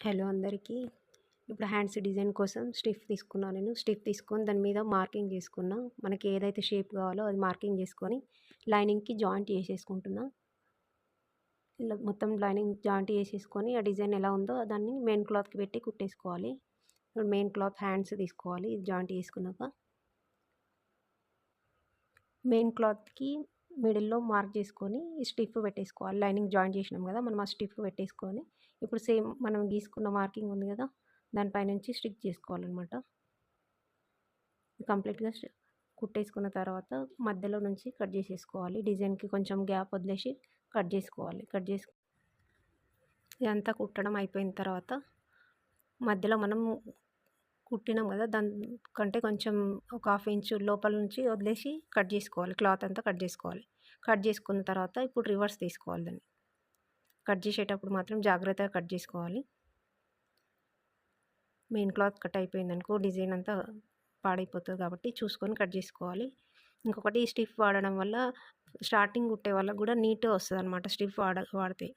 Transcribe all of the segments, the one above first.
Hello అందరికీ. ఇప్పుడు hands design కోసం స్టిఫ్ తీసుకున్నా నేను. స్టిఫ్ తీసుకొని దాని మీద మార్కింగ్ చేసుకున్నా. మనకి ఏదైతే షేప్ కావాలో అది మార్కింగ్ చేసుకొని లైనింగ్‌కి జాయింట్ చేసేసుకుంటున్నా. ఇలా మొత్తం లైనింగ్ జాయింట్ చేసేసుకొని ఆ డిజైన్ ఎలా ఉందో దాన్ని మెయిన్ క్లాత్‌కి పెట్టి కుట్టేసుకోవాలి. ఇప్పుడు మెయిన్ క్లాత్ హ్యాండ్స్ తీసుకోవాలి. ఇది జాయింట్ చేసుకున్నాక మెయిన్ క్లాత్‌కి మిడిల్‌లో మార్క్ చేసుకొని స్టిఫ్ పెట్టేసుకోవాలి. లైనింగ్ జాయింట్ చేసినాం కదా! మనం ఆ స్టిఫ్ పెట్టేసుకొని ఇప్పుడు సేమ్ మనం గీసుకున్న మార్కింగ్ ఉంది కదా! దానిపైనుంచి స్టిచ్ చేసుకోవాలనమాట. కంప్లీట్‌గా కుట్టేసుకున్న తర్వాత మధ్యలో నుంచి కట్ చేసేసుకోవాలి. డిజైన్‌కి కొంచెం గ్యాప్ వదిలేసి కట్ చేసుకోవాలి. ఇదంతా కుట్టడం అయిపోయిన తర్వాత మధ్యలో మనం కుట్టినాం కదా! దానికంటే కొంచెం ఒక హాఫ్ ఇంచు లోపల నుంచి వదిలేసి కట్ చేసుకోవాలి. క్లాత్ అంతా కట్ చేసుకోవాలి. కట్ చేసుకున్న తర్వాత ఇప్పుడు రివర్స్ తీసుకోవాలి దాన్ని. కట్ చేసేటప్పుడు మాత్రం జాగ్రత్తగా కట్ చేసుకోవాలి. మెయిన్ క్లాత్ కట్ అయిపోయిందనుకో డిజైన్ అంతా పాడైపోతుంది కాబట్టి చూసుకొని కట్ చేసుకోవాలి. ఇంకొకటి స్టిఫ్ వాడడం వల్ల స్టార్టింగ్ కుట్టే వాళ్ళకి కూడా నీట్‌గా వస్తదనమాట స్టిఫ్ వాడితే.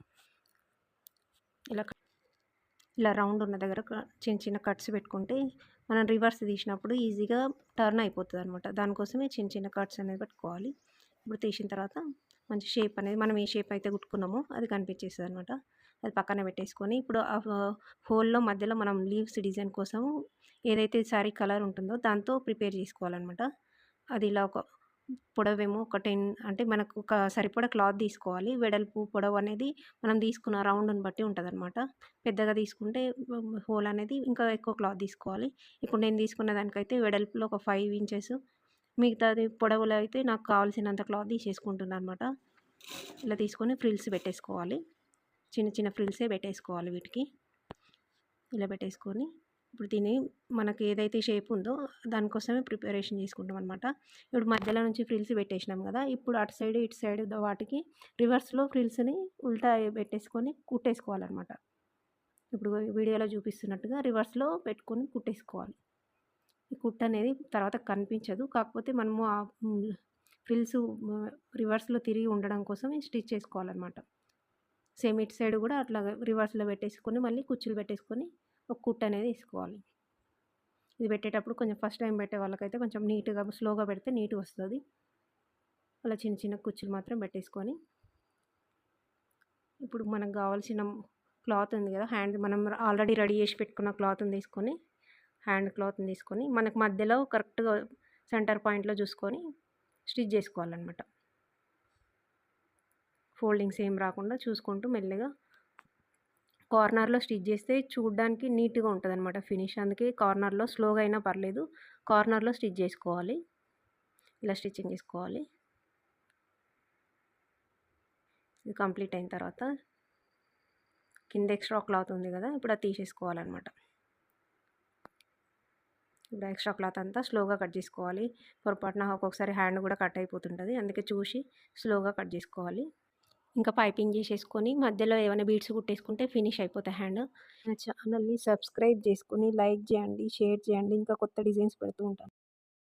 ఇలా రౌండ్ ఉన్న దగ్గర చిన్న చిన్న కట్స్ పెట్టుకుంటే మనం రివర్స్ తీసినప్పుడు ఈజీగా టర్న్ అయిపోతుందనమాట. దానికోసమే చిన్న చిన్న కట్స్ అనేది పెట్టుకోవాలి. ఇప్పుడు తీసిన తర్వాత మంచి షేప్ అనేది మనం ఏ షేప్ అయితే కుట్టుకున్నామో అది కనిపించేస్తదనమాట. అది పక్కన పెట్టేసుకొని ఇప్పుడు హోల్‌లో మధ్యలో మనం లీవ్స్ డిజైన్ కోసం ఏదైతే శారీ కలర్ ఉంటుందో దాంతో ప్రిపేర్ చేసుకోవాలనమాట. అది ఇలా ఒక పొడవేమో ఒక 10 అంటే మనకు ఒక సరిపడా క్లాత్ తీసుకోవాలి. వెడల్పు, పొడవు అనేది మనం తీసుకున్న రౌండ్‌ని బట్టి ఉంటదనమాట. పెద్దగా తీసుకుంటే హోల్ అనేది ఇంకా ఎక్కువ క్లాత్ తీసుకోవాలి. ఇప్పుడు నేను తీసుకున్న దానికైతే వెడల్పులో ఒక 5 ఇంచెస్, మిగతాది పొడవులో అయితే నాకు కావాల్సినంత క్లాత్ తీసేసుకుంటున్నా అనమాట. ఇలా తీసుకొని ఫ్రిల్స్ పెట్టేసుకోవాలి. చిన్న చిన్న ఫ్రిల్సే పెట్టేసుకోవాలి వీటికి. ఇలా పెట్టేసుకొని ఇప్పుడు దీన్ని మనకి ఏదైతే షేప్ ఉందో దానికోసమే ప్రిపరేషన్ చేసుకుంటాం అనమాట. ఇప్పుడు మధ్యలో నుంచి ఫ్రిల్స్ పెట్టేసినాం కదా! ఇప్పుడు అటు సైడ్ ఇటు సైడ్ వాటికి రివర్స్‌లో ఫ్రిల్స్‌ని ఉల్టా పెట్టేసుకొని కుట్టేసుకోవాలనమాట. ఇప్పుడు వీడియోలో చూపిస్తున్నట్టుగా రివర్స్‌లో పెట్టుకొని కుట్టేసుకోవాలి. ఈ కుట్టు అనేది తర్వాత కనిపించదు. కాకపోతే మనము ఫ్రిల్స్ రివర్స్‌లో తిరిగి ఉండడం కోసం స్టిచ్ చేసుకోవాలనమాట. సేమ్ ఇటు సైడ్ కూడా అట్లా రివర్స్‌లో పెట్టేసుకొని మళ్ళీ కుచ్చులు పెట్టేసుకొని ఒక కుట్టు అనేది వేసుకోవాలి. ఇది పెట్టేటప్పుడు కొంచెం ఫస్ట్ టైం పెట్టే వాళ్ళకైతే కొంచెం నీట్‌గా స్లోగా పెడితే నీట్‌గా వస్తది. అలా చిన్న చిన్న కుచ్చులు మాత్రం పెట్టేసుకొని ఇప్పుడు మనకు కావాల్సిన క్లాత్ ఉంది కదా! మనం ఆల్రెడీ రెడీ చేసి పెట్టుకున్న క్లాత్‌ని తీసుకొని హ్యాండ్ క్లాత్‌ని తీసుకొని మనకు మధ్యలో కరెక్ట్‌గా సెంటర్ పాయింట్‌లో చూసుకొని స్టిచ్ చేసుకోవాలన్నమాట. ఫోల్డింగ్స్ ఏం రాకుండా చూసుకుంటూ మెల్లిగా కార్నర్‌లో స్టిచ్ చేస్తే చూడడానికి నీట్‌గా ఉంటదనమాట ఫినిష్. అందుకే కార్నర్‌లో స్లోగా అయినా పర్లేదు కార్నర్‌లో స్టిచ్ చేసుకోవాలి. ఇలా స్టిచ్చింగ్ చేసుకోవాలి. ఇది కంప్లీట్ అయిన తర్వాత కింద ఎక్స్ట్రా క్లాత్ ఉంది కదా! ఇప్పుడు అది తీసేసుకోవాలన్నమాట. ఇప్పుడు ఎక్స్ట్రా క్లాత్ అంతా స్లోగా కట్ చేసుకోవాలి. పొరపాటున ఒక్కొక్కసారి హ్యాండ్ కూడా కట్ అయిపోతుంటుంది. అందుకే చూసి స్లోగా కట్ చేసుకోవాలి. ఇంకా పైపింగ్ చేసేసుకొని మధ్యలో ఏమైనా బీడ్స్ కుట్టేసుకుంటే ఫినిష్ అయిపోతాయి హ్యాండ్. నా ఛానల్ని సబ్స్క్రైబ్ చేసుకొని లైక్ చేయండి, షేర్ చేయండి. ఇంకా కొత్త డిజైన్స్ పెడుతూ ఉంటాను.